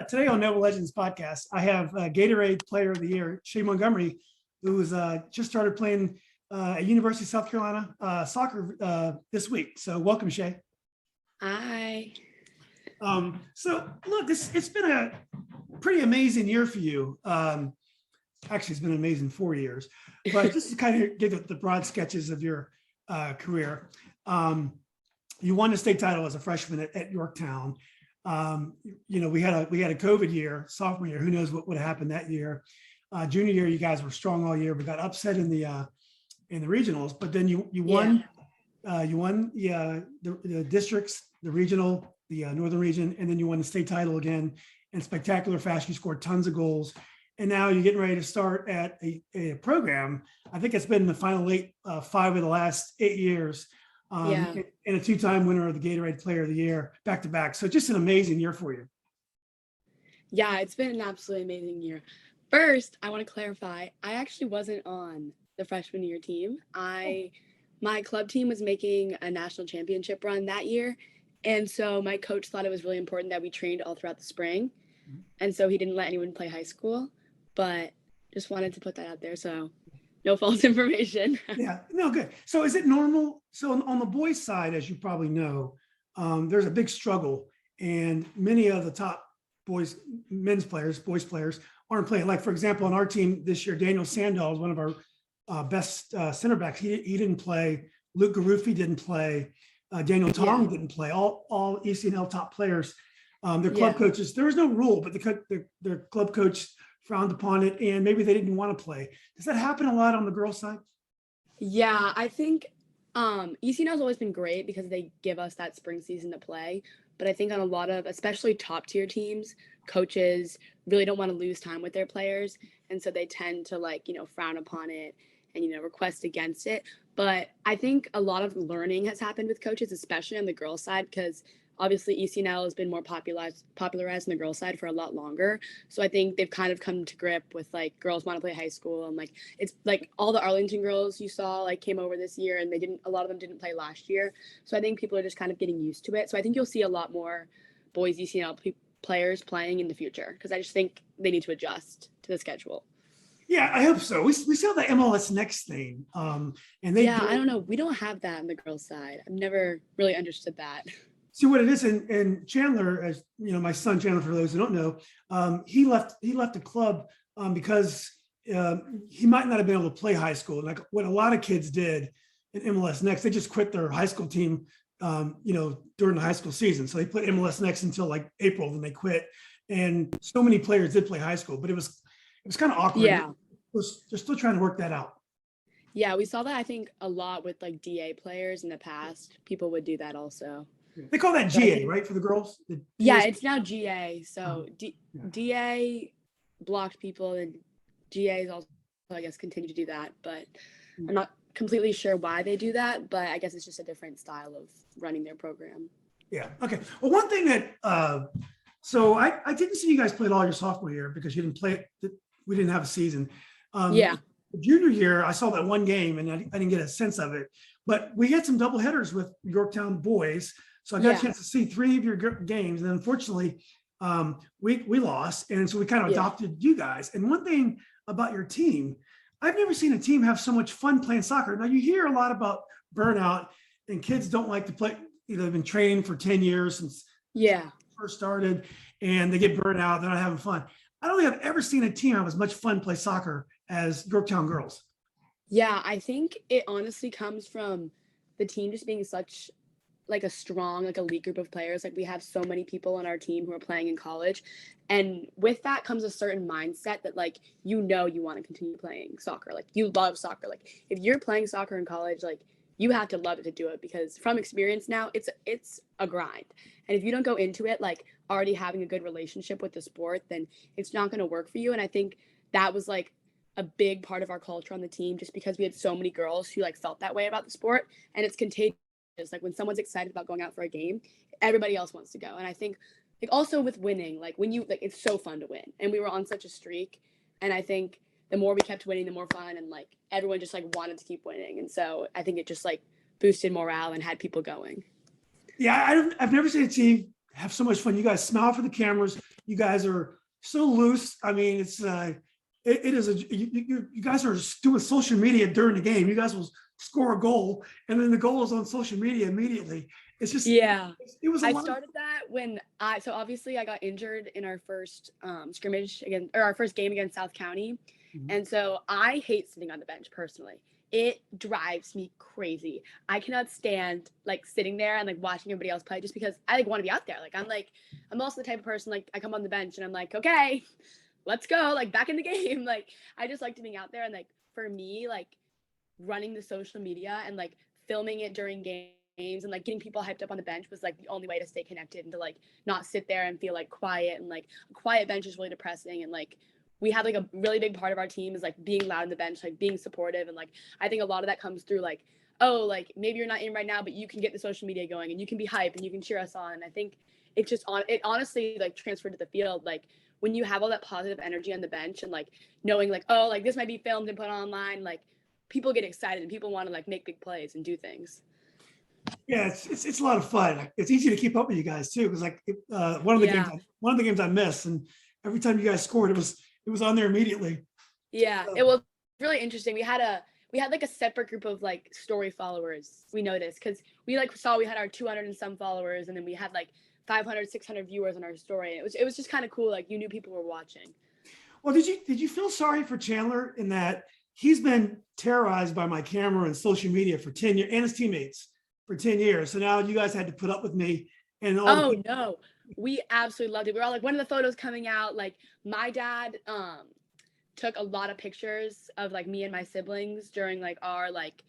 Today on Noble Legends podcast, I have Gatorade Player of the Year, Shay Montgomery, who was just started playing at University of South Carolina soccer this week. So welcome, Shay. Hi. So look, it's been a pretty amazing year for you. Actually, it's been an amazing 4 years, but just to kind of give the broad sketches of your career. You won the state title as a freshman at Yorktown. We had a COVID year, sophomore year. Who knows what would have happened that year? Junior year, you guys were strong all year. We got upset in the regionals, but then you won. You won the districts, the regional, the northern region, and then you won the state title again in spectacular fashion. You scored tons of goals, and now you're getting ready to start at a program. I think it's been the final 5 of the last 8 years. And a 2-time winner of the Gatorade Player of the Year, back to back. So just an amazing year for you. Yeah, it's been an absolutely amazing year. First, I want to clarify, I actually wasn't on the freshman year team. My club team was making a national championship run that year. And so my coach thought it was really important that we trained all throughout the spring. And so he didn't let anyone play high school, but just wanted to put that out there. So no false information. Yeah, no, good. So is it normal? So on the boys' side, as you probably know, there's a big struggle, and many of the top boys players aren't playing. Like, for example, on our team this year, Daniel Sandahl is one of our best center backs. He didn't play. Luke Garufi didn't play. Daniel Tong didn't play. All ECNL top players. Their club coaches, there was no rule, but their club coach frowned upon it, and maybe they didn't want to play. Does that happen a lot on the girls' side? Yeah, I think ECNL has always been great because they give us that spring season to play. But I think on a lot of, especially top tier teams, coaches really don't want to lose time with their players. And so they tend to frown upon it and, request against it. But I think a lot of learning has happened with coaches, especially on the girls' side, because obviously ECNL has been more popularized on the girls' side for a lot longer. So I think they've kind of come to grip with girls want to play high school, and it's all the Arlington girls you saw came over this year, and a lot of them didn't play last year. So I think people are just kind of getting used to it. So I think you'll see a lot more boys ECNL players playing in the future, because I just think they need to adjust to the schedule. Yeah, I hope so. We saw the MLS Next thing, and I don't know. We don't have that on the girls' side. I've never really understood that. See what it is, and Chandler, as you know, my son Chandler, for those who don't know, he left the club because he might not have been able to play high school. Like what a lot of kids did in MLS Next, they just quit their high school team, during the high school season. So they put MLS Next until April, then they quit. And so many players did play high school, but it was kind of awkward. Yeah, they're still trying to work that out. Yeah, we saw that I think a lot with DA players in the past. People would do that also. They call that GA, right, for the girls? It's now GA. So DA blocked people, and GA is also, I guess, continue to do that. But I'm not completely sure why they do that, but I guess it's just a different style of running their program. Yeah. Okay. Well, one thing that so I didn't see you guys play all your sophomore year because you didn't play. We didn't have a season. Junior year, I saw that one game, and I didn't get a sense of it. But we had some double headers with Yorktown boys. So I got a chance to see 3 of your games, and unfortunately, we lost, and so we kind of adopted you guys. And one thing about your team, I've never seen a team have so much fun playing soccer. Now you hear a lot about burnout, and kids don't like to play. They've been training for 10 years since first started, and they get burnt out. They're not having fun. I don't think I've ever seen a team have as much fun play soccer as Yorktown girls. Yeah, I think it honestly comes from the team just being such a strong elite group of players. We have so many people on our team who are playing in college, and with that comes a certain mindset that you want to continue playing soccer. You love soccer. If you're playing soccer in college, you have to love it to do it, because from experience now, it's a grind. And if you don't go into it already having a good relationship with the sport, then it's not going to work for you. And I think that was a big part of our culture on the team, just because we had so many girls who felt that way about the sport, and it's contagious. When someone's excited about going out for a game, everybody else wants to go. And I think also with winning, when you it's so fun to win, and we were on such a streak, and I think the more we kept winning, the more fun, and everyone just wanted to keep winning. And so I think it just boosted morale and had people going. Yeah, I've never seen a team have so much fun. You guys smile for the cameras. You guys are so loose. I mean, it is you guys are doing social media during the game. You guys will score a goal, and then the goal is on social media immediately. It's just it was a I lot. started that when so obviously I got injured in our first scrimmage again, or our first game against South County. And so I hate sitting on the bench personally. It drives me crazy. I cannot stand like sitting there and like watching everybody else play just because I like want to be out there. I'm also the type of person like I come on the bench and I'm like, okay, let's go, like back in the game. Like I just like to be out there, and like for me, like running the social media and like filming it during games and like getting people hyped up on the bench was like the only way to stay connected and to like not sit there and feel like quiet, and like a quiet bench is really depressing. And like we have like a really big part of our team is like being loud on the bench, like being supportive. And like I think a lot of that comes through like, oh, like maybe you're not in right now, but you can get the social media going and you can be hype and you can cheer us on. And I think it just it honestly like transferred to the field. Like when you have all that positive energy on the bench and like knowing like, oh, like this might be filmed and put online, like people get excited and people want to like make big plays and do things. Yeah, it's a lot of fun. It's easy to keep up with you guys too, because like one of the games I missed, and every time you guys scored, it was on there immediately. Yeah, it was really interesting. We had like a separate group of like story followers. We noticed because we like saw we had our 200 and some followers, and then we had like 500, 600 viewers on our story. It was just kind of cool. Like you knew people were watching. Well, did you feel sorry for Chandler in that he's been terrorized by my camera and social media for 10 years, and his teammates for 10 years. So now you guys had to put up with me and all. Oh no, we absolutely loved it. We were all like, when are the photos coming out? Like my dad took a lot of pictures of like me and my siblings during like our like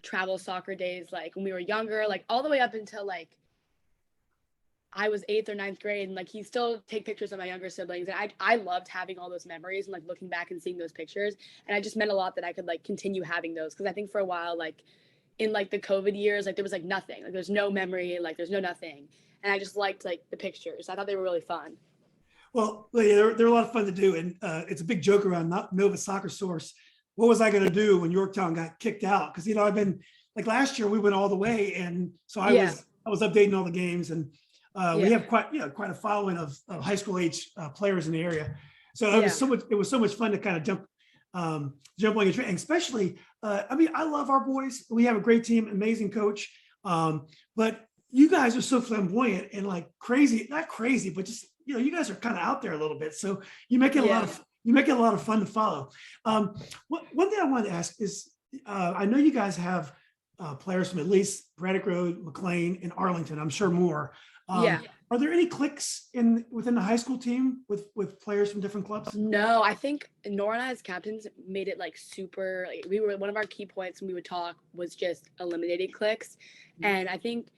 travel soccer days, like when we were younger, like all the way up until like I was 8th or 9th grade, and like he still take pictures of my younger siblings. And I loved having all those memories and like looking back and seeing those pictures. And I just meant a lot that I could like continue having those, because I think for a while, like in like the COVID years, like there was like nothing, like there's no memory, like there's no nothing. And I just liked like the pictures. I thought they were really fun. Well, yeah, they're a lot of fun to do, and it's a big joke around Nova Soccer Source. What was I going to do when Yorktown got kicked out? Because I've been like last year we went all the way, and so I was updating all the games, and we have quite a following of high school age players in the area. So it was so much fun to kind of jump on your train, and especially I mean, I love our boys. We have a great team, amazing coach, but you guys are so flamboyant and like crazy, not crazy, but just you guys are kind of out there a little bit. So you make it a lot of fun to follow. One thing I wanted to ask is, I know you guys have players from at least Braddock Road, McLean, and Arlington. I'm sure more. Are there any cliques within the high school team with players from different clubs? No, I think Nora and I as captains made it like super. Like, we were one of our key points when we would talk was just eliminating cliques, and I think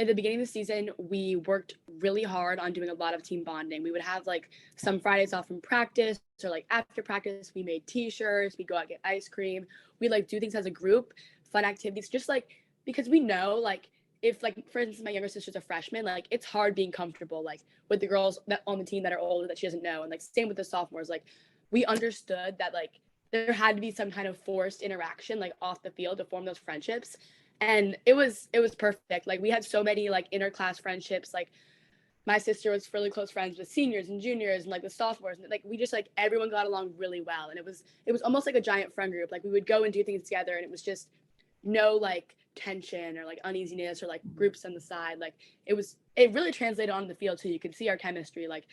at the beginning of the season, we worked really hard on doing a lot of team bonding. We would have like some Fridays off from practice, or like after practice, we made t-shirts, we go out and get ice cream. We like do things as a group, fun activities, just like because we know like if like for instance my younger sister's a freshman, like it's hard being comfortable like with the girls that on the team that are older that she doesn't know. And like same with the sophomores, like we understood that like there had to be some kind of forced interaction like off the field to form those friendships. And it was perfect. Like we had so many like interclass friendships. Like my sister was really close friends with seniors and juniors and like the sophomores, and like we just like everyone got along really well. And it was almost like a giant friend group. Like we would go and do things together, and it was just no like tension or like uneasiness or like groups on the side. Like it really translated on the field too. You could see our chemistry, like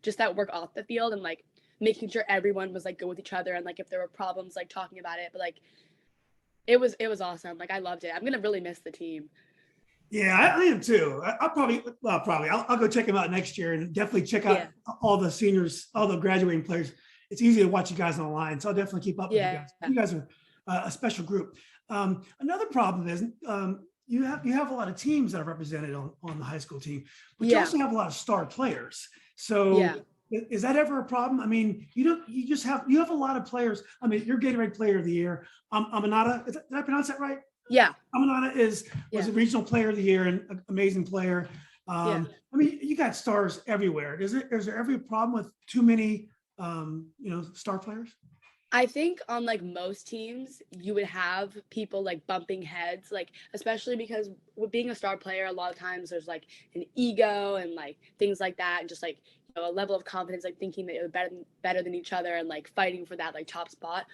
just that work off the field, and like making sure everyone was like good with each other, and like if there were problems like talking about it. But like it was awesome. Like I loved it. I'm gonna really miss the team. Yeah, I am too. I'll go check them out next year, and definitely check out all the seniors, all the graduating players. It's easy to watch you guys online, so I'll definitely keep up with you guys. You guys are a special group. Another problem is you have a lot of teams that are represented on the high school team, but you also have a lot of star players. So is that ever a problem? I mean, you have a lot of players. I mean, you're Gatorade Player of the Year. Amanada, did I pronounce that right? Yeah. Amanada was a regional player of the year and an amazing player. I mean, you got stars everywhere. Is there ever a problem with too many star players? I think on like most teams, you would have people like bumping heads, like especially because with being a star player, a lot of times there's like an ego and like things like that, and just like a level of confidence, like thinking that you're better than each other and like fighting for that like top spot.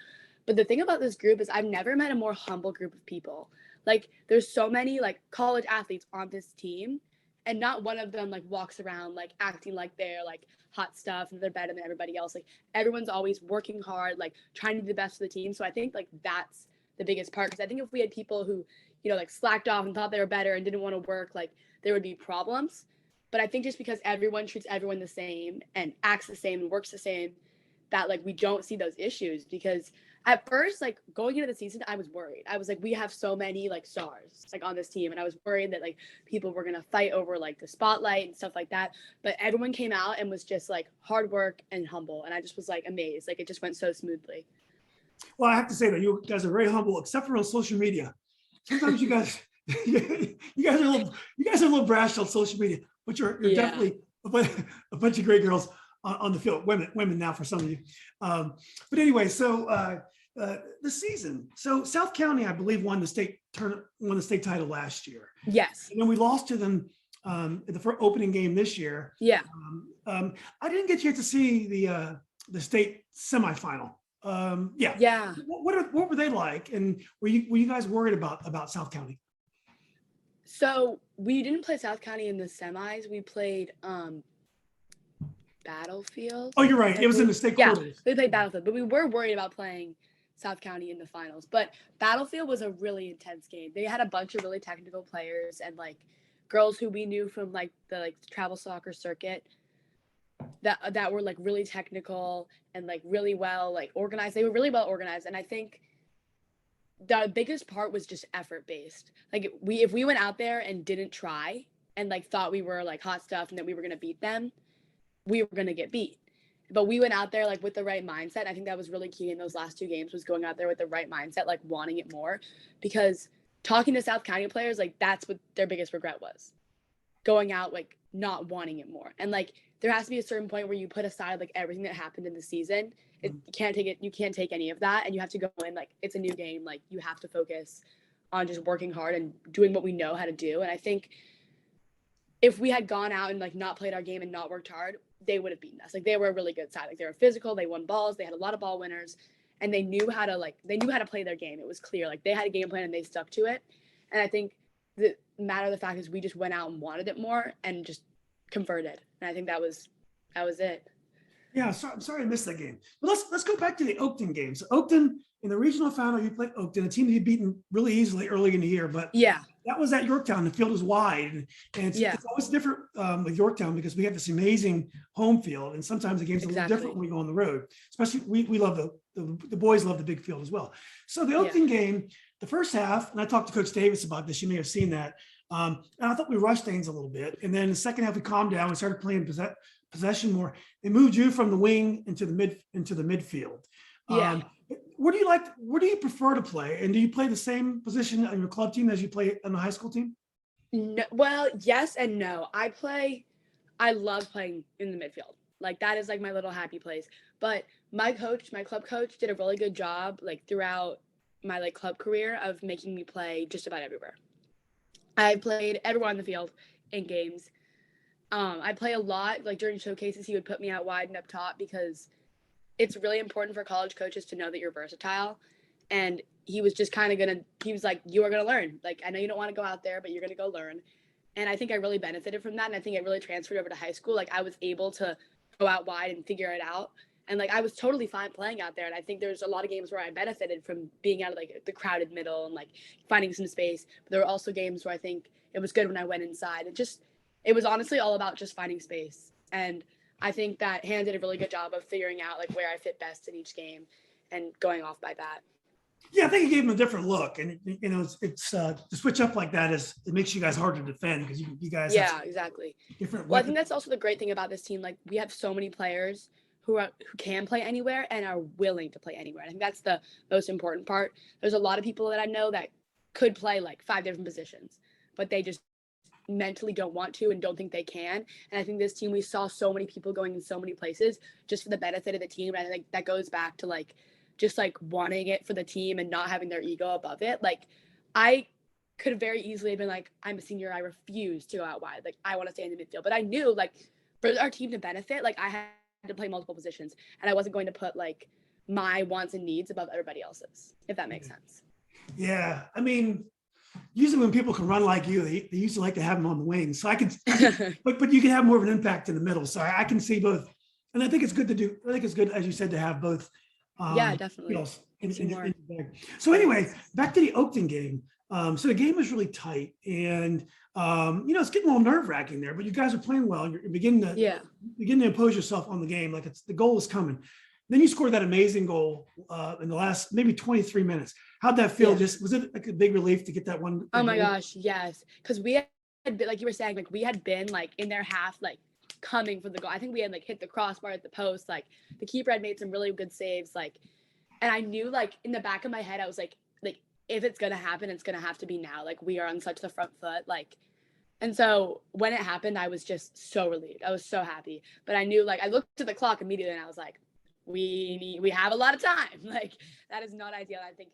But the thing about this group is I've never met a more humble group of people. Like there's so many like college athletes on this team, and not one of them like walks around like acting like they're like hot stuff and they're better than everybody else. Like everyone's always working hard, like trying to do the best for the team. So I think like that's the biggest part, because I think if we had people who, like slacked off and thought they were better and didn't want to work, like there would be problems. But I think just because everyone treats everyone the same and acts the same and works the same, that like we don't see those issues. Because at first, like going into the season, I was worried. I was like, we have so many like stars like on this team, and I was worried that like people were gonna fight over like the spotlight and stuff like that. But everyone came out and was just like hard work and humble, and I just was like amazed. Like it just went so smoothly. Well, I have to say that you guys are very humble, except for on social media. Sometimes you guys, you guys are a little brash on social media, but you're Yeah. definitely a bunch of great girls on the field. Women now for some of you. But anyway, so the season. So South County, I believe, won the state title last year, Yes. and then we lost to them in the first opening game this year. Yeah. I didn't get a chance to see the state semifinal. Yeah. Yeah. What were they like? And were you guys worried about South County? So we didn't play South County in the semis. We played Battlefield. Oh, you're right. It was in the state quarters. We played Battlefield, but we were worried about playing South County in the finals. But Battlefield was a really intense game. They had a bunch of really technical players and like girls who we knew from like the travel soccer circuit that were like really technical and like really well like organized. They were really well organized, and I think the biggest part was just effort based. Like if we went out there and didn't try and like thought we were like hot stuff and that we were gonna beat them, we were gonna get beat. But we went out there like with the right mindset. I think that was really key in those last two games, was going out there with the right mindset, like wanting it more. Because talking to South County players, like that's what their biggest regret was. Going out like not wanting it more. And like there has to be a certain point where you put aside like everything that happened in the season. You can't take any of that, and you have to go in like it's a new game. Like you have to focus on just working hard and doing what we know how to do. And I think if we had gone out and like not played our game and not worked hard, they would have beaten us. Like they were a really good side. Like they were physical, they won balls, they had a lot of ball winners, and they knew how to play their game. It was clear. Like they had a game plan and they stuck to it. And I think the matter of the fact is we just went out and wanted it more and just converted. And I think that was it. Yeah, I'm sorry I missed that game. But let's go back to the Oakton games. Oakton in the regional final, you played Oakton, a team that you'd beaten really easily early in the year. But yeah, that was at Yorktown. The field is wide, and it's always different with Yorktown because we have this amazing home field, and sometimes the game's a little different when we go on the road. Especially we love the boys love the big field as well. So the Oakton game, the first half, and I talked to Coach Davis about this. You may have seen that. And I thought we rushed things a little bit, and then the second half we calmed down. We started playing possession more. They moved you from the wing into the midfield. Yeah. Where do you prefer to play? And do you play the same position on your club team as you play on the high school team? No, well, yes and no. I love playing in the midfield. Like that is like my little happy place. But my club coach did a really good job like throughout my like club career of making me play just about everywhere. I played everywhere on the field in games. I play a lot, like during showcases, he would put me out wide and up top because it's really important for college coaches to know that you're versatile. And he was just he was like, you are going to learn. Like, I know you don't want to go out there, but you're going to go learn. And I think I really benefited from that. And I think it really transferred over to high school. Like I was able to go out wide and figure it out. And like, I was totally fine playing out there. And I think there's a lot of games where I benefited from being out of like the crowded middle and like finding some space. But there were also games where I think it was good when I went inside. It was honestly all about just finding space. And I think that Han did a really good job of figuring out like where I fit best in each game and going off by that. Yeah, I think it gave him a different look, and it's to switch up like that it makes you guys hard to defend because you guys exactly different. Well, I think that's also the great thing about this team. Like we have so many players who can play anywhere and are willing to play anywhere. I think that's the most important part. There's a lot of people that I know that could play like 5 different positions, but they just mentally don't want to and don't think they can. And I think this team, we saw so many people going in so many places just for the benefit of the team. And I think that goes back to like just like wanting it for the team and not having their ego above it. Like I could have very easily been like, I'm a senior, I refuse to go out wide. Like I want to stay in the midfield. But I knew like for our team to benefit, like I had to play multiple positions and I wasn't going to put like my wants and needs above everybody else's, if that makes sense. Yeah. I mean, usually when people can run like you, they usually like to have them on the wings. So but you can have more of an impact in the middle. So I can see both. And I think it's good to do. I think it's good, as you said, to have both. Yeah, definitely. Skills in your bag. So anyway, back to the Oakton game. So the game was really tight, and it's getting a little nerve wracking there. But you guys are playing well. You're beginning to impose yourself on the game. Like the goal is coming. Then you scored that amazing goal in the last maybe 23 minutes. How'd that feel? Yeah. Was it like a big relief to get that one? Oh my gosh, yes. Because we had been, like you were saying, like we had been like in their half, like coming for the goal. I think we had like hit the crossbar at the post. Like the keeper had made some really good saves. Like, and I knew like in the back of my head, I was like if it's gonna happen, it's gonna have to be now. Like we are on such the front foot. Like, and so when it happened, I was just so relieved. I was so happy. But I knew like I looked at the clock immediately and I was like, we have a lot of time. Like that is not ideal. I think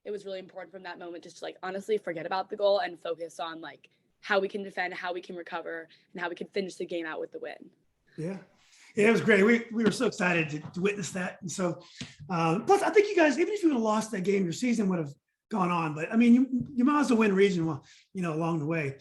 it was really important from that moment just to like honestly forget about the goal and focus on like how we can defend, how we can recover, and how we can finish the game out with the win. Yeah. Yeah, it was great. We were so excited to witness that. And so, plus, I think you guys, even if you would have lost that game, your season would have gone on. But I mean, you might as well win regional, along the way.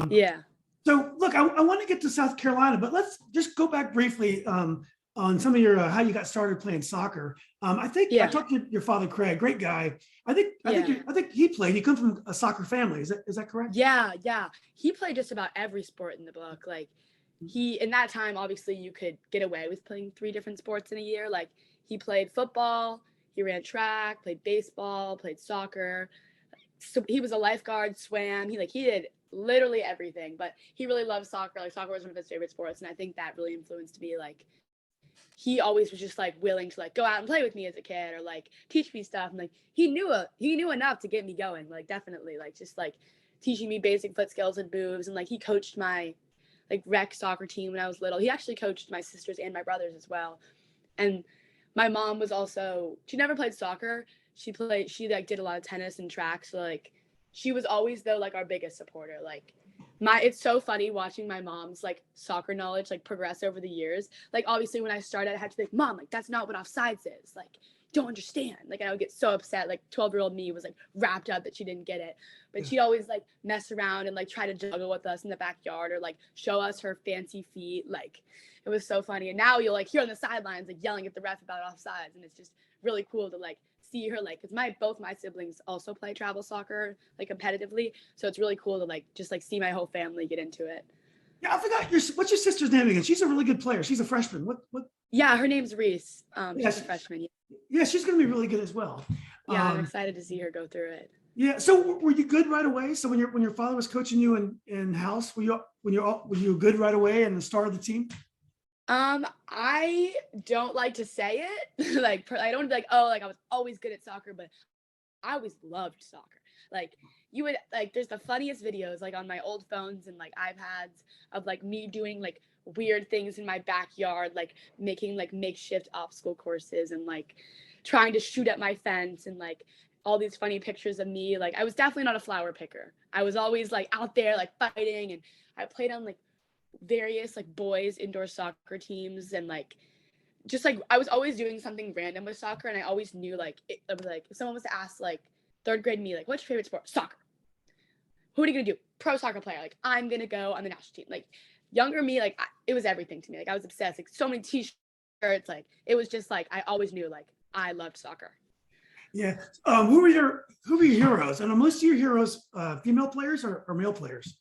Yeah. So, look, I want to get to South Carolina, but let's just go back briefly on some of your how you got started playing soccer. I think I talked to your father, Craig, great guy. I think he played. He comes from a soccer family. Is that correct? Yeah. He played just about every sport in the book. Like in that time, obviously you could get away with playing 3 different sports in a year. Like he played football, he ran track, played baseball, played soccer. So he was a lifeguard, swam. He did literally everything, but he really loved soccer. Like soccer was one of his favorite sports. And I think that really influenced me. Like he always was just like willing to like go out and play with me as a kid or like teach me stuff. And like he knew enough to get me going. Like definitely like just like teaching me basic foot skills and moves. And like he coached my like rec soccer team when I was little. He actually coached my sisters and my brothers as well. And my mom was also, she never played soccer. She like did a lot of tennis and track. So like she was always though like our biggest supporter. Like it's so funny watching my mom's like soccer knowledge like progress over the years. Like obviously when I started, I had to be like, Mom, like that's not what offsides is. Like don't understand. Like, and I would get so upset. Like 12-year-old me was like wrapped up that she didn't get it. But she'd always like mess around and like try to juggle with us in the backyard or like show us her fancy feet. Like it was so funny. And now you'll like hear on the sidelines like yelling at the ref about offsides, and it's just really cool to like see her like because both my siblings also play travel soccer like competitively, so it's really cool to like just like see my whole family get into it. Yeah, I forgot what's your sister's name again? She's a really good player. She's a freshman. What? Yeah, her name's Reese. She's a freshman. Yeah, she's going to be really good as well. Yeah, I'm excited to see her go through it. Yeah. So were you good right away? So when your father was coaching you in house, were you good right away and the star of the team? I don't like to say it. Like I don't be like, oh, like I was always good at soccer, but I always loved soccer. Like you would like there's the funniest videos like on my old phones and like iPads of like me doing like weird things in my backyard, like making like makeshift obstacle courses and like trying to shoot at my fence and like all these funny pictures of me. Like I was definitely not a flower picker. I was always like out there like fighting, and I played on like various like boys indoor soccer teams, and like just like I was always doing something random with soccer, and I always knew like it was like if someone was to ask like 3rd grade me like what's your favorite sport? Soccer. Who are you gonna do? Pro soccer player. Like I'm gonna go on the national team. Like younger me, like it was everything to me. Like I was obsessed. Like so many t-shirts. Like it was just like I always knew like I loved soccer. Yeah. Who were your heroes? And are most of your heroes female players or male players?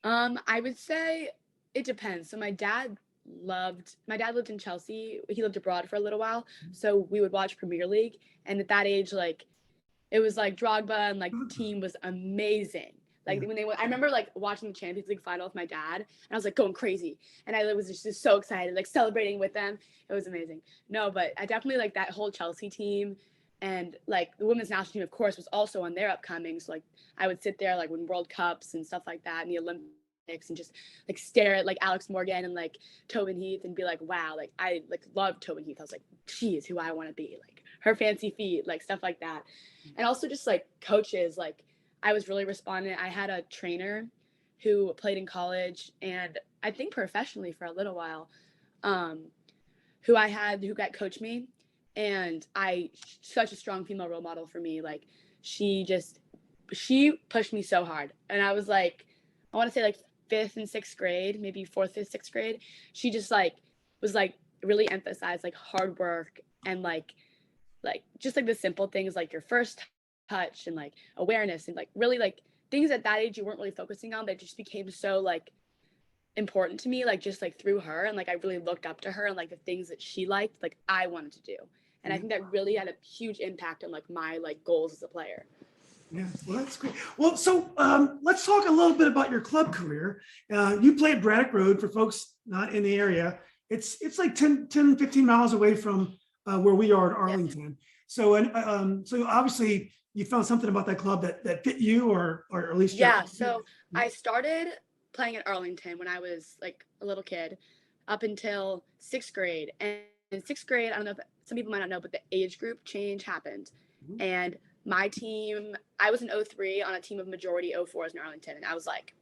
I would say it depends. So my dad lived in Chelsea. He lived abroad for a little while. So we would watch Premier League. And at that age, like it was like Drogba and like the team was amazing. Like I remember like watching the Champions League final with my dad, and I was like going crazy. And I was just so excited, like celebrating with them. It was amazing. No, but I definitely like that whole Chelsea team. And like the women's national team, of course, was also on their upcoming. So like I would sit there like when World Cups and stuff like that and the Olympics and just like stare at like Alex Morgan and like Tobin Heath and be like, wow, like I like loved Tobin Heath. I was like, she is who I want to be, like her fancy feet, like stuff like that. And also just like coaches, like I was really responding. I had a trainer who played in college and I think professionally for a little while, um, who got coached me, and such a strong female role model for me. Like she pushed me so hard, and I was like, I want to say like fifth and sixth grade, maybe fourth, fifth, sixth grade. She just like was like really emphasized like hard work and like just like the simple things like your first touch and like awareness and like really like things at that age you weren't really focusing on that just became so like important to me, like just like through her, and like I really looked up to her and like the things that she liked like I wanted to do. And I think that really had a huge impact on like my like goals as a player. Yeah, well, that's great. Well, so let's talk a little bit about your club career. You play at Braddock Road for folks not in the area. It's like 10, 15 miles away from where we are at Arlington. So, so obviously you found something about that club that fit you, or at least Yeah, so I started playing at Arlington when I was like a little kid up until sixth grade. And in sixth grade, I don't know if some people might not know, but the age group change happened. And my team, I was an 03 on a team of majority 04s in Arlington. And I was like,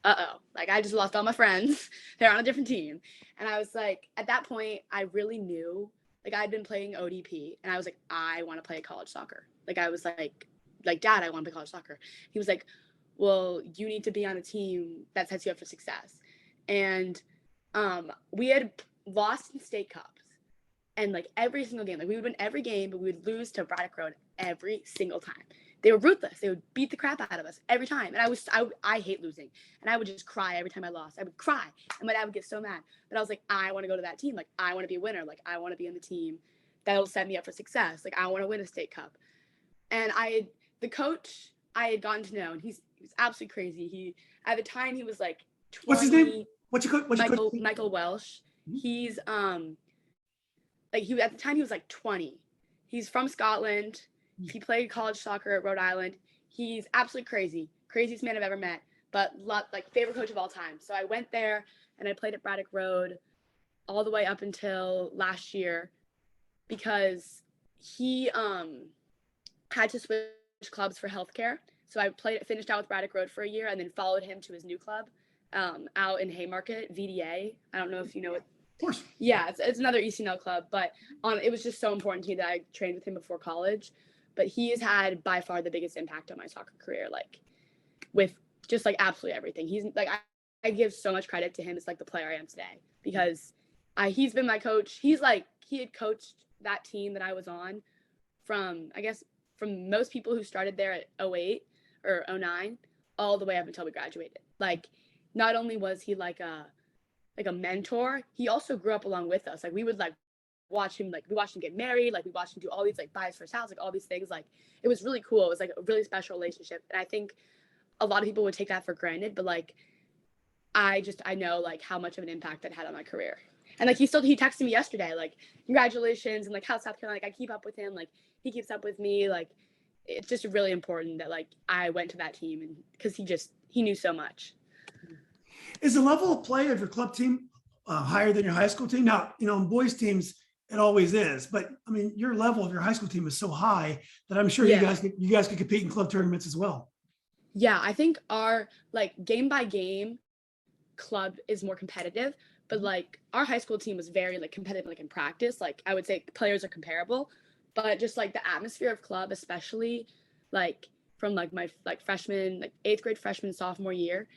uh-oh, like I just lost all my friends. They're on a different team. And I was like, at that point, I really knew, like I'd been playing ODP and I was like, I want to play college soccer. Like I was like, Dad, I want to play college soccer. He was like, well, you need to be on a team that sets you up for success. And we had lost in state cups. And like every single game, like we would win every game, but we would lose to Braddock Road every single time. They were ruthless. They would beat the crap out of us every time. And I hate losing. And I would just cry every time I lost. I would cry. And my dad would get so mad. But I was like, I want to go to that team. Like, I want to be a winner. Like, I want to be on the team that'll set me up for success. Like, I want to win a state cup. And the coach I had gotten to know, and he was absolutely crazy. At the time, he was like 20. What's his name? What's your Michael Welsh. He's like at the time he was like 20. He's from Scotland. He played college soccer at Rhode Island. He's absolutely crazy. Craziest man I've ever met, but like favorite coach of all time. So I went there and I played at Braddock Road all the way up until last year because he had to switch clubs for healthcare. So I finished out with Braddock Road for a year and then followed him to his new club out in Haymarket, VDA. I don't know if you know it. Of course. Yeah, it's another ECNL club, but it was just so important to me that I trained with him before college. But he has had by far the biggest impact on my soccer career, like with just like absolutely everything. He's like I give so much credit to him as like the player I am today because he's been my coach. He had coached that team that I was on from most people who started there at 08 or 09 all the way up until we graduated. Like not only was he like a mentor, he also grew up along with us. Like we would like watch him, like we watched him get married, like we watched him do all these like buy his first house, like all these things. Like it was really cool. It was like a really special relationship. And I think a lot of people would take that for granted, but like I know like how much of an impact that had on my career. And like he texted me yesterday, like congratulations, and like how's South Carolina, like I keep up with him, like he keeps up with me. Like it's just really important that like I went to that team, and because he knew so much. Is the level of play of your club team higher than your high school team? Now, in boys teams, it always is. But I mean, your level of your high school team is so high that I'm sure you guys could compete in club tournaments as well. Yeah, I think our like game by game club is more competitive, but like our high school team was very like competitive, like in practice. Like I would say players are comparable, but just like the atmosphere of club, especially like from like my like freshman, like 8th grade freshman sophomore year,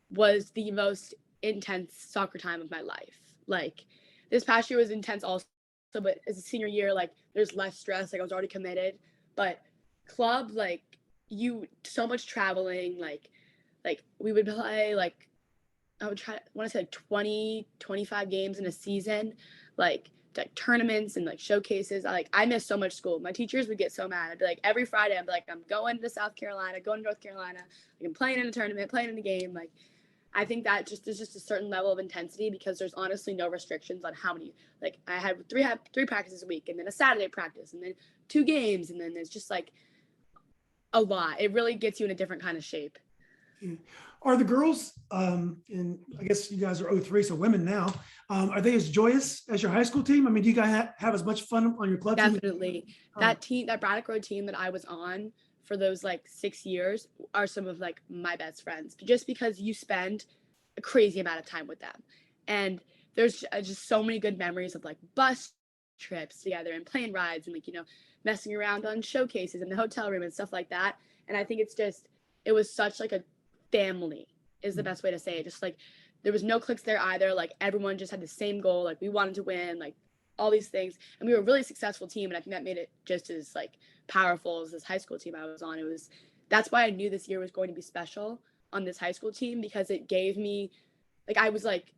was the most intense soccer time of my life. Like this past year was intense also, but as a senior year, like there's less stress. Like I was already committed, but club, like so much traveling, like we would play like I want to say like 20, 25 games in a season, like tournaments and like showcases. I miss so much school. My teachers would get so mad. I'd be like every Friday, I'd be like, I'm going to South Carolina, going to North Carolina, like I'm playing in a tournament, playing in a game. Like I think that there's just a certain level of intensity because there's honestly no restrictions on how many. Like I had three practices a week, and then a Saturday practice, and then 2 games, and then there's just like a lot. It really gets you in a different kind of shape. Are the girls, and I guess you guys are 03, so women now, are they as joyous as your high school team? I mean, do you guys have as much fun on your club team? Definitely. That team, that Braddock Road team that I was on for those like 6 years are some of like my best friends, just because you spend a crazy amount of time with them. And there's just so many good memories of like bus trips together and plane rides and like, messing around on showcases in the hotel room and stuff like that. And I think it was such like a family is the best way to say it. Just like there was no cliques there either. Like everyone just had the same goal. Like we wanted to win, like all these things. And we were a really successful team. And I think that made it just as like powerful as this high school team I was on. That's why I knew this year was going to be special on this high school team, because it gave me, like,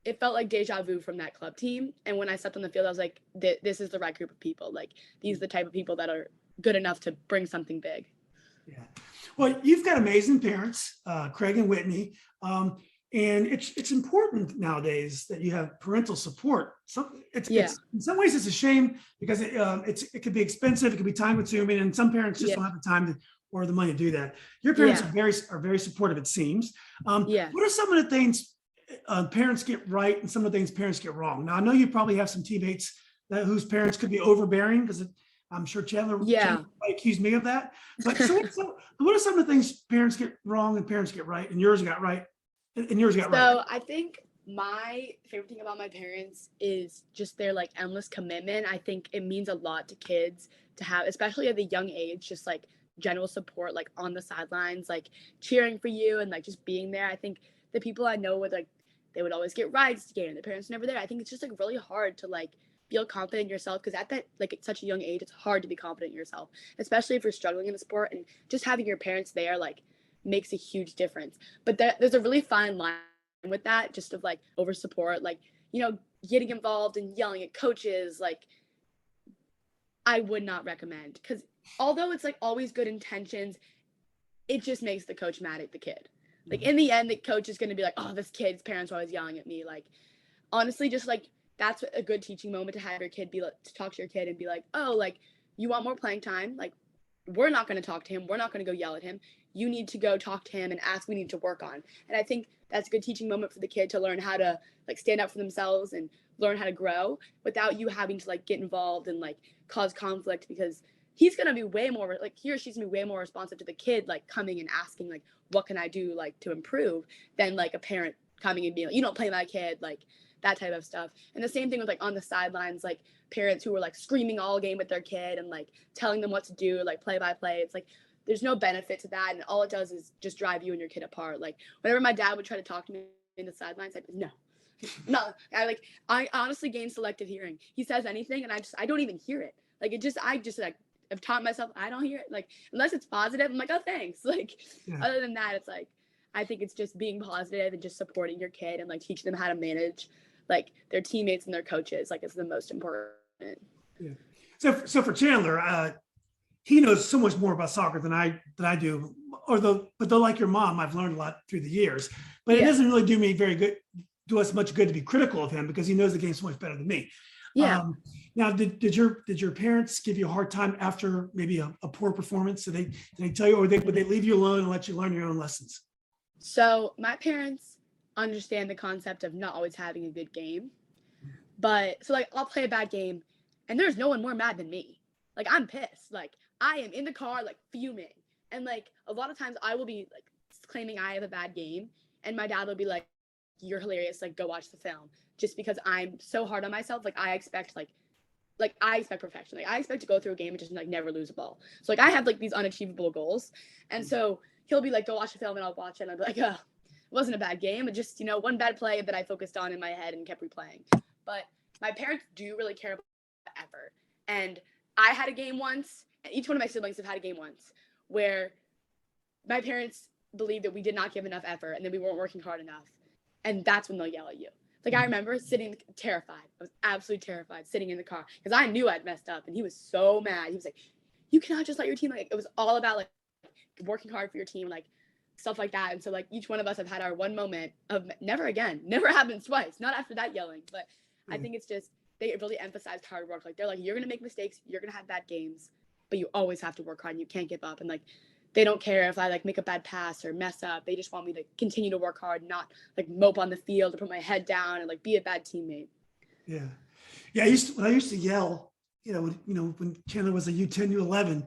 it felt like deja vu from that club team. And when I stepped on the field, I was like, this is the right group of people. Like, these are the type of people that are good enough to bring something big. Yeah. Well, you've got amazing parents, Craig and Whitney. And it's important nowadays that you have parental support. So it's in some ways it's a shame because it could be expensive, it could be time consuming, and some parents just don't have the time or the money to do that. Your parents are very supportive, it seems. What are some of the things parents get right and some of the things parents get wrong? Now, I know you probably have some teammates whose parents could be overbearing, because I'm sure Chandler might accuse me of that. But so what are some of the things parents get wrong and parents get right, and yours got right? So I think my favorite thing about my parents is just their like endless commitment. I think it means a lot to kids to have, especially at a young age, just like general support, like on the sidelines, like cheering for you and like just being there. I think the people I know would like, they would always get rides to game and the parents were never there. I think it's just like really hard to like feel confident in yourself, because at that, like at such a young age, it's hard to be confident in yourself, especially if you're struggling in the sport, and just having your parents there like makes a huge difference. But there's a really fine line with that, just of like over support, like, getting involved and yelling at coaches, like I would not recommend, because although it's like always good intentions, it just makes the coach mad at the kid. Like in the end, the coach is going to be like, oh, this kid's parents are always yelling at me. Like, honestly, just like that's a good teaching moment to have your kid be like, to talk to your kid and be like, oh, like you want more playing time, like we're not going to talk to him, we're not going to go yell at him, you need to go talk to him and ask, we need to work on. And I think that's a good teaching moment for the kid to learn how to like stand up for themselves and learn how to grow without you having to like get involved and like cause conflict, because he's going to be way more like, he or she's going to be way more responsive to the kid like coming and asking like, what can I do like to improve, than like a parent coming and being like, you don't play my kid, like that type of stuff. And the same thing with like on the sidelines, like parents who were like screaming all game with their kid and like telling them what to do, like play by play. It's like there's no benefit to that, and all it does is just drive you and your kid apart. Like whenever my dad would try to talk to me in the sidelines, I'd be no. I honestly gain selective hearing. He says anything and I don't even hear it. Like I just like I've taught myself I don't hear it. Like unless it's positive, I'm like, oh thanks. Like other than that, it's like I think it's just being positive and just supporting your kid and like teaching them how to manage like their teammates and their coaches, like is the most important. Yeah. So for Chandler, he knows so much more about soccer than I do. But though like your mom, I've learned a lot through the years. But it doesn't really do us much good to be critical of him, because he knows the game so much better than me. Yeah. Now, did your parents give you a hard time after maybe a poor performance? Did they tell you, or would they leave you alone and let you learn your own lessons? So my parents understand the concept of not always having a good game. But so like I'll play a bad game and there's no one more mad than me. Like I'm pissed. Like I am in the car like fuming. And like a lot of times I will be like claiming I have a bad game and my dad will be like, you're hilarious, like go watch the film. Just because I'm so hard on myself, like I expect perfection. Like I expect to go through a game and just like never lose a ball. So like I have like these unachievable goals. And so he'll be like, go watch the film, and I'll watch it and I'll be like, oh, it wasn't a bad game. It just, one bad play that I focused on in my head and kept replaying. But my parents do really care about effort. And I had a game once, and each one of my siblings have had a game once, where my parents believed that we did not give enough effort and that we weren't working hard enough. And that's when they'll yell at you. Like I remember sitting terrified. I was absolutely terrified sitting in the car because I knew I'd messed up, and he was so mad. He was like, you cannot just let your team, like it was all about like working hard for your team, like stuff like that. And so like each one of us have had our one moment of never again, never happens twice, not after that yelling. But I think it's just they really emphasized hard work. Like they're like, you're gonna make mistakes, you're gonna have bad games, but you always have to work hard and you can't give up. And like they don't care if I like make a bad pass or mess up. They just want me to continue to work hard, not like mope on the field or put my head down and like be a bad teammate. Yeah. Yeah. When I used to yell, when Chandler was a U10, U11,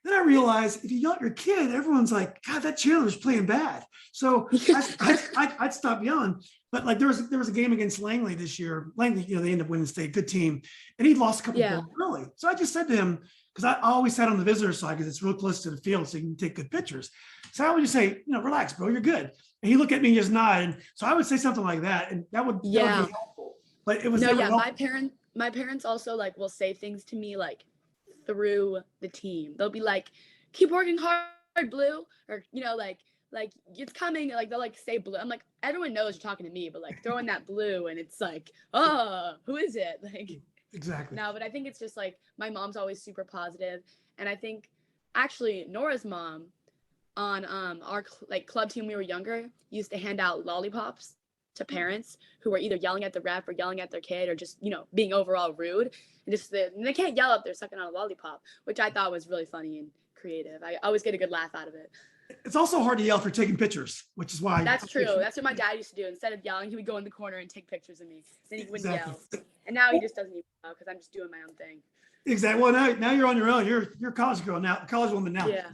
then I realized if you yell at your kid, everyone's like, God, that Chandler's playing bad. So I'd stop yelling. But like there was a game against Langley this year. Langley, they ended up winning state, good team. And he lost a couple goals early. So I just said to him, because I always sat on the visitor side because it's real close to the field, so you can take good pictures. So I would just say, relax, bro, you're good. And he looked at me and just nodded. So I would say something like that, and that would be helpful. But it was never helpful. My parents also like will say things to me like through the team. They'll be like, keep working hard, Blue, or like it's coming. Like they'll like say Blue. I'm like, everyone knows you're talking to me, but like throwing that Blue, and it's like, oh, who is it? Like. Exactly. No, but I think it's just like my mom's always super positive, and I think actually Nora's mom on our club team when we were younger used to hand out lollipops to parents who were either yelling at the ref or yelling at their kid or just being overall rude, and just they can't yell if they're sucking on a lollipop, which I thought was really funny and creative. I always get a good laugh out of it. It's also hard to yell for taking pictures, which is why. That's true. That's what my dad used to do. Instead of yelling, he would go in the corner and take pictures of me. Then he wouldn't yell. And now he just doesn't even yell because I'm just doing my own thing. Exactly. Well, now you're on your own. You're a college girl now, college woman now. Yeah.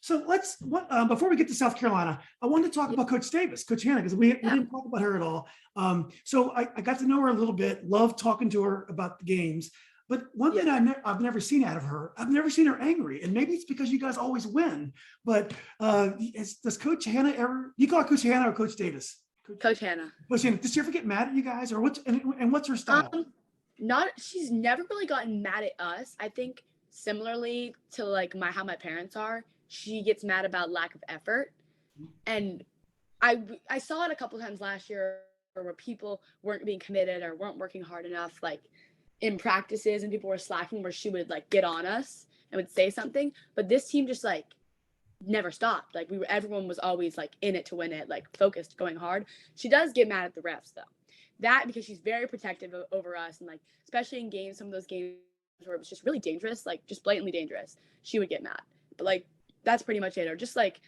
So let's before we get to South Carolina, I wanted to talk about Coach Davis, Coach Hannah, because we didn't talk about her at all. So I got to know her a little bit. Love talking to her about the games. But one thing I've never seen out of her, I've never seen her angry, and maybe it's because you guys always win. But does Coach Hannah ever? You call her Coach Hannah or Coach Davis? Coach Hannah. Coach Hannah. Does she ever get mad at you guys, or what's her style? She's never really gotten mad at us. I think similarly to like how my parents are, she gets mad about lack of effort, and I saw it a couple times last year where people weren't being committed or weren't working hard enough, like in practices, and people were slacking, where she would like get on us and would say something. But this team just like never stopped. Like everyone was always like in it to win it, like focused, going hard. She does get mad at the refs though. That because she's very protective over us, and like especially in games, some of those games where it was just really dangerous, like just blatantly dangerous, she would get mad. But like that's pretty much it. Or just like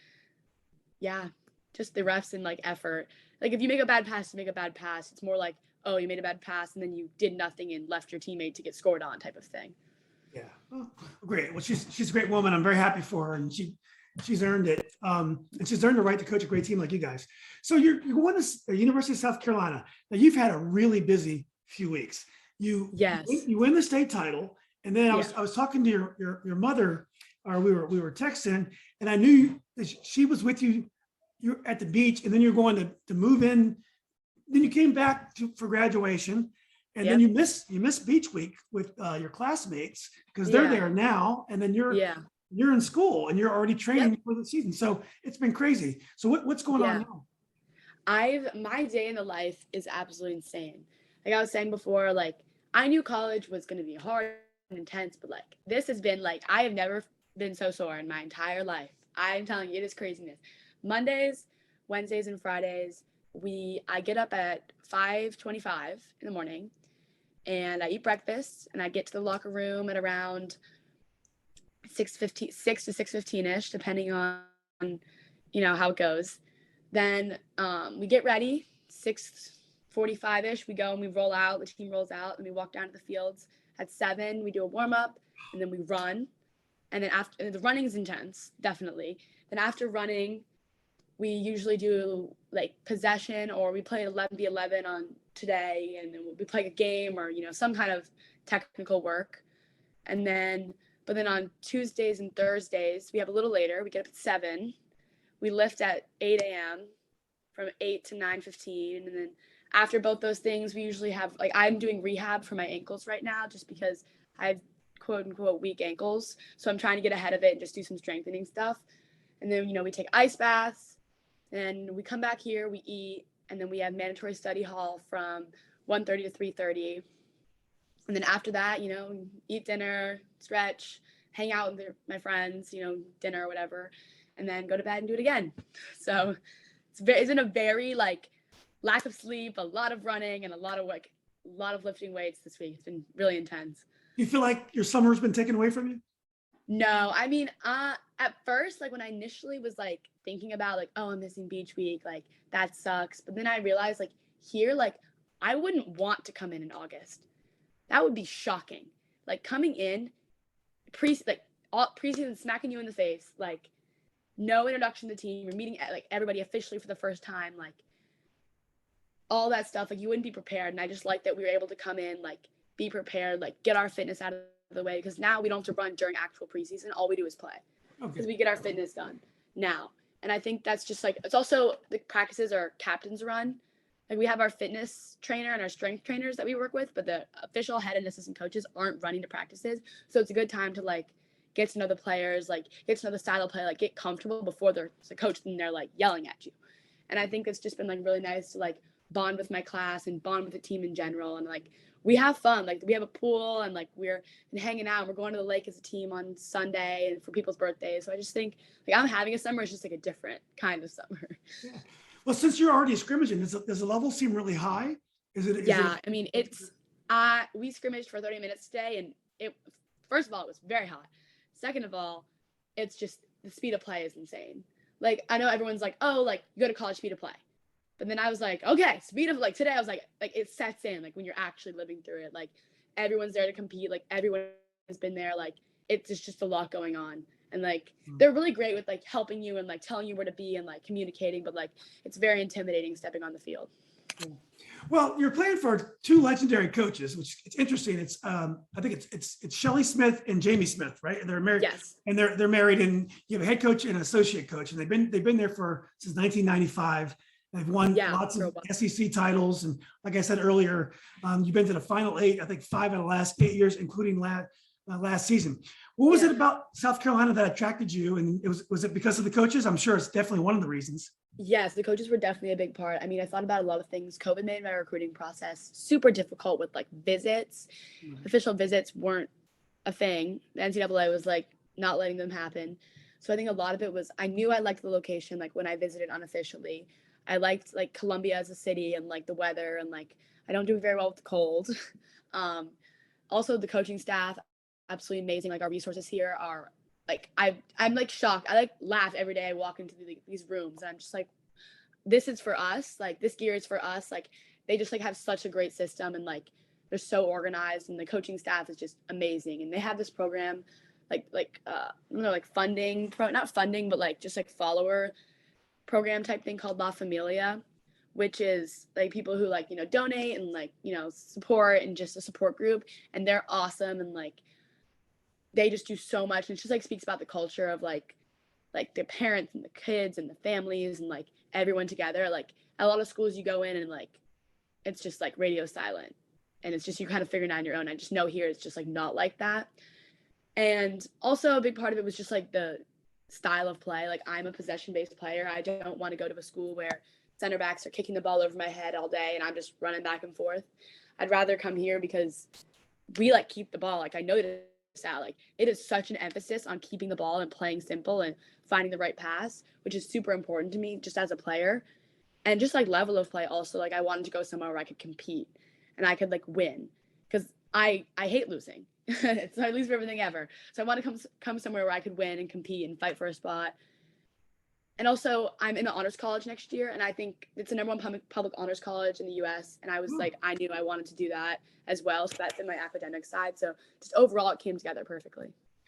just the refs and like effort. Like if you make a bad pass, you make a bad pass. It's more like, oh, you made a bad pass and then you did nothing and left your teammate to get scored on type of thing. Yeah. Oh, great. Well, she's a great woman. I'm very happy for her, and she's earned it. And she's earned the right to coach a great team like you guys. So you're going to the University of South Carolina. Now you've had a really busy few weeks. You win the state title, and then I was talking to your mother, or we were texting, and I knew that she was with you. You're at the beach, and then you're going to move in. Then you came back for graduation, and then you miss beach week with your classmates because they're there now, and then you're in school and you're already training for the season. So it's been crazy. So what's going on now? My day in the life is absolutely insane. Like I was saying before, like I knew college was going to be hard and intense, but like this has been like, I have never been so sore in my entire life. I'm telling you, it is craziness. Mondays, Wednesdays, and Fridays, I get up at 5:25 in the morning, and I eat breakfast, and I get to the locker room at around 6 to 6:15ish, depending on how it goes. Then we get ready, 6:45ish. We go and we roll out. The team rolls out, and we walk down to the fields at 7. We do a warm up, and then we run. And then after the running is intense, definitely. Then after running, we usually do like possession, or we play 11v11 on today, and then we play a game or some kind of technical work. And then on Tuesdays and Thursdays, we have a little later. We get up at 7. We lift at 8 a.m. from 8 to 9:15, and then after both those things, we usually have like I'm doing rehab for my ankles right now, just because I have quote unquote weak ankles. So I'm trying to get ahead of it and just do some strengthening stuff. And then we take ice baths. And we come back here, we eat, and then we have mandatory study hall from 1:30 to 3:30. And then after that, eat dinner, stretch, hang out with my friends, dinner or whatever, and then go to bed and do it again. So it's been a very like lack of sleep, a lot of running, and a lot of lifting weights this week. It's been really intense. You feel like your summer's been taken away from you? No, I mean, I at first, like when I initially was like thinking about like, oh, I'm missing beach week, like that sucks. But then I realized like here, like I wouldn't want to come in August. That would be shocking. Like coming in preseason smacking you in the face, like no introduction to the team. You're meeting like everybody officially for the first time, like all that stuff. Like you wouldn't be prepared. And I just like that we were able to come in, like be prepared, like get our fitness out of the way, because now we don't have to run during actual preseason. All we do is play because we get our fitness done now. And I think that's just like, it's also the practices are captains run. Like we have our fitness trainer and our strength trainers that we work with, but the official head and assistant coaches aren't running the practices. So it's a good time to like get to know the players, like get to know the style of play, like get comfortable before there's a coach and they're like yelling at you. And I think it's just been like really nice to like bond with my class and bond with the team in general. And like we have fun, like we have a pool and like we're hanging out. We're going to the lake as a team on Sunday and for people's birthdays. So I just think like I'm having a summer. It's just like a different kind of summer. Yeah. Well, since you're already scrimmaging, does the level seem really high? I mean, we scrimmaged for 30 minutes today, and it first of all, it was very hot. Second of all, it's just the speed of play is insane. Like I know everyone's like, oh, like you go to college, speed of play. But then I was like, okay, speed of like today I was like it sets in like when you're actually living through it. Like everyone's there to compete, like everyone has been there, like it's just a lot going on. And like they're really great with like helping you and like telling you where to be and like communicating, but like it's very intimidating stepping on the field. Well, you're playing for two legendary coaches, which it's interesting. It's I think it's Shelly Smith and Jamie Smith, right? And they're married. Yes. And they're married, and you have a head coach and an associate coach, and they've been there since 1995. They've won lots of SEC titles, and like I said earlier, you've been to the Final Eight. I think 5 out of the last 8 years, including last season. What was it about South Carolina that attracted you? And was it because of the coaches? I'm sure it's definitely one of the reasons. Yes, the coaches were definitely a big part. I mean, I thought about a lot of things. COVID made my recruiting process super difficult with like visits. Official visits weren't a thing. The NCAA was like not letting them happen. So I think a lot of it was I knew I liked the location. Like when I visited unofficially, I liked like Columbia as a city and like the weather, and like I don't do very well with the cold. Also the coaching staff, absolutely amazing. Like our resources here are like I'm like shocked. I like laugh every day I walk into these rooms and I'm just like, this is for us. Like this gear is for us. Like they just like have such a great system, and like they're so organized, and the coaching staff is just amazing. And they have this program like funding not funding, but like just like follower program type thing called La Familia, which is like people who like, donate and like, support, and just a support group. And they're awesome. And like, they just do so much. And it just like speaks about the culture of like the parents and the kids and the families and like everyone together. Like a lot of schools you go in and like, it's just like radio silent, and it's just, you kind of figuring out on your own. I just know here it's just like not like that. And also a big part of it was just like the style of play. Like I'm a possession-based player. I don't want to go to a school where center backs are kicking the ball over my head all day and I'm just running back and forth. I'd rather come here because we like keep the ball. Like I noticed that like it is such an emphasis on keeping the ball and playing simple and finding the right pass, which is super important to me just as a player. And just like level of play also, like I wanted to go somewhere where I could compete and I could like win, because I hate losing. So I lose for everything ever. So I want to come somewhere where I could win and compete and fight for a spot. And also I'm in the honors college next year, and I think it's the #1 public honors college in the US. And I was like, I knew I wanted to do that as well. So that's in my academic side. So just overall it came together perfectly.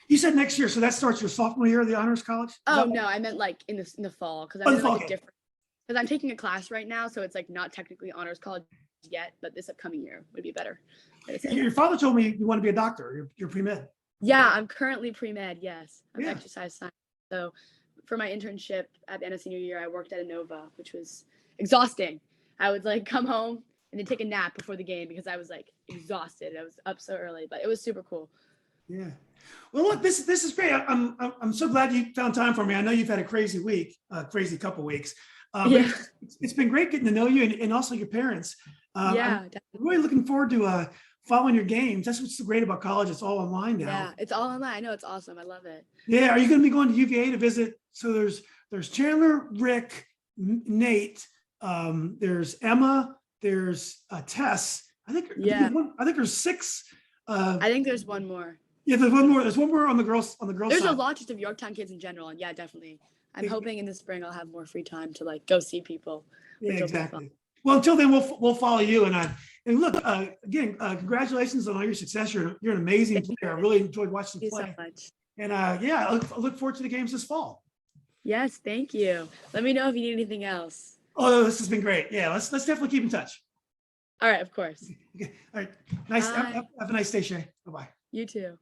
You said next year, so that starts your sophomore year of the honors college? Oh no, I meant like in the fall, because I'm in like a different, because I'm taking a class right now, so it's like not technically honors college yet, but this upcoming year would be better. Your father told me you want to be a doctor. You're pre-med. Yeah, I'm currently pre-med. Yes, I'm exercise science. So for my internship at the end of senior year, I worked at a Nova, which was exhausting. I would like come home and then take a nap before the game because I was like exhausted. I was up so early, but it was super cool. Yeah. Well, look, this is great. I'm so glad you found time for me. I know you've had a crazy week, crazy couple weeks. It's been great getting to know you and also your parents. I'm really looking forward to following your games. That's what's so great about college. It's all online now. Yeah, it's all online. I know, it's awesome. I love it. Yeah. Are you going to be going to UVA to visit? So there's Chandler, Rick, Nate, there's Emma, there's Tess. I think there's 6. I think there's one more. Yeah, there's one more. There's one more on the girls There's side. a lot just of Yorktown kids in general, and yeah, definitely. I'm Yeah. hoping in the spring I'll have more free time to like go see people. Yeah, Which will be fun. exactly. Well, until then, we'll follow you and look again. Congratulations on all your success. You're an amazing Thank player. I you. really enjoyed watching Thank you you play. so much. And yeah, I look forward to the games this fall. Yes, thank you. Let me know if you need anything else. Oh, this has been great. Yeah, let's definitely keep in touch. All right, of course. Okay. All right. Nice. Bye. Have a nice day, Shay. Bye bye. You too.